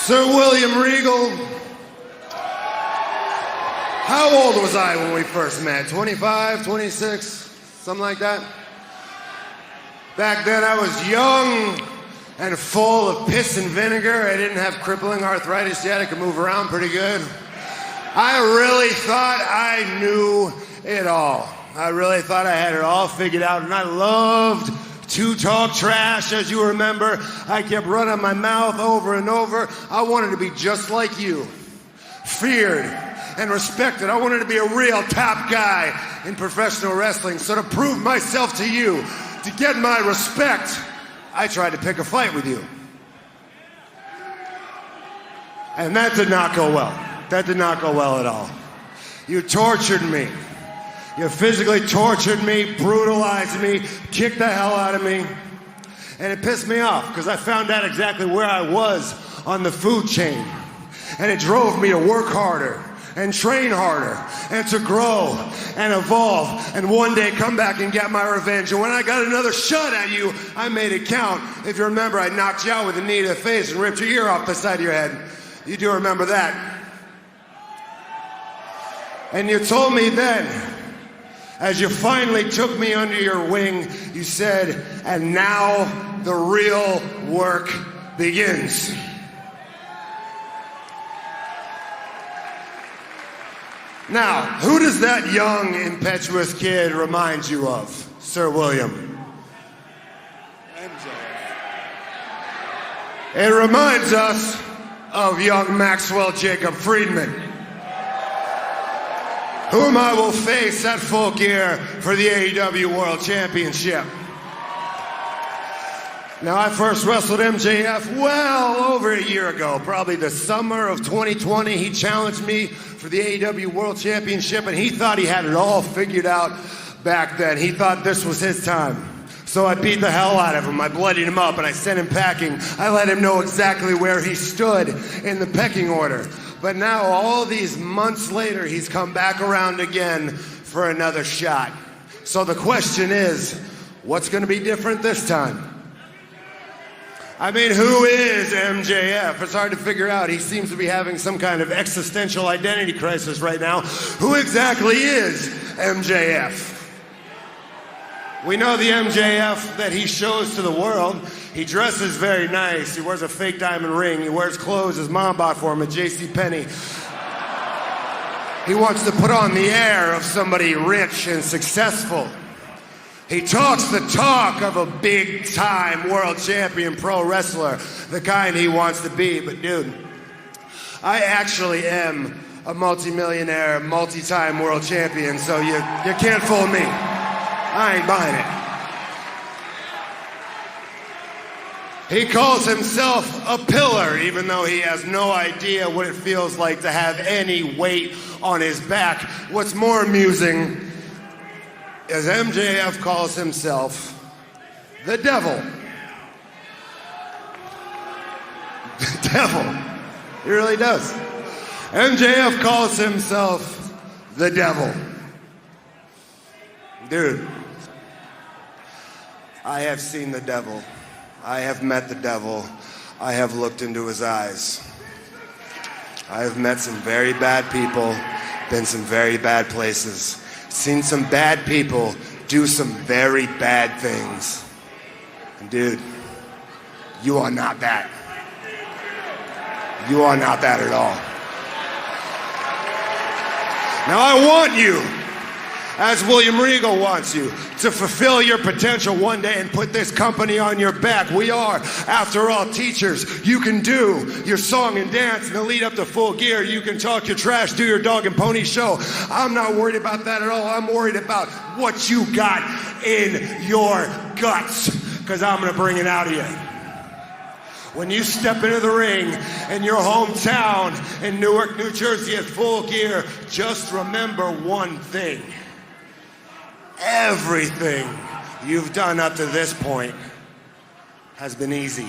Sir William Regal. How old was I when we first met? 25, 26, something like that? Back then I was young and full of piss and vinegar. I didn't have crippling arthritis yet. I could move around pretty good. I really thought I knew it all. I really thought I had it all figured out, and I loved to talk trash, as you remember. I kept running my mouth over and over. I wanted to be just like you, feared and respected. I wanted to be a real top guy in professional wrestling. So to prove myself to you, to get my respect, I tried to pick a fight with you. And that did not go well. That did not go well at all. You tortured me. You physically tortured me, brutalized me, kicked the hell out of me. And it pissed me off because I found out exactly where I was on the food chain. And it drove me to work harder and train harder and to grow and evolve and one day come back and get my revenge. And when I got another shot at you, I made it count. If you remember, I knocked you out with a knee to the face and ripped your ear off the side of your head. You do remember that. And you told me then, as you finally took me under your wing, you said, and now the real work begins. Now, who does that young, impetuous kid remind you of, Sir William? MJF. It reminds us of young Maxwell Jacob Friedman, whom I will face at Full Gear for the AEW World Championship. Now, I first wrestled MJF well over a year ago, probably the summer of 2020. He challenged me for the AEW World Championship, and he thought he had it all figured out back then. He thought this was his time. So I beat the hell out of him. I bloodied him up, and I sent him packing. I let him know exactly where he stood in the pecking order. But now, all these months later, he's come back around again for another shot. So the question is, what's going to be different this time? I mean, who is MJF? It's hard to figure out. He seems to be having some kind of existential identity crisis right now. Who exactly is MJF? We know the MJF that he shows to the world. He dresses very nice. He wears a fake diamond ring. He wears clothes his mom bought for him at JCPenney. He wants to put on the air of somebody rich and successful. He talks the talk of a big-time world champion pro wrestler, the kind he wants to be. But dude, I actually am a multi-millionaire, multi-time world champion, so you can't fool me. I ain't buying it. He calls himself a pillar, even though he has no idea what it feels like to have any weight on his back. What's more amusing is MJF calls himself the devil. The devil. He really does. MJF calls himself the devil. Dude, I have seen the devil. I have met the devil. I have looked into his eyes. I have met some very bad people, been some very bad places, seen some bad people do some very bad things. And dude, you are not that. You are not that at all. Now I want you, as William Regal wants you, to fulfill your potential one day and put this company on your back. We are, after all, teachers. You can do your song and dance in the lead up to Full Gear. You can talk your trash, do your dog and pony show. I'm not worried about that at all. I'm worried about what you got in your guts, because I'm going to bring it out of you. When you step into the ring in your hometown in Newark, New Jersey at Full Gear, just remember one thing. Everything you've done up to this point has been easy.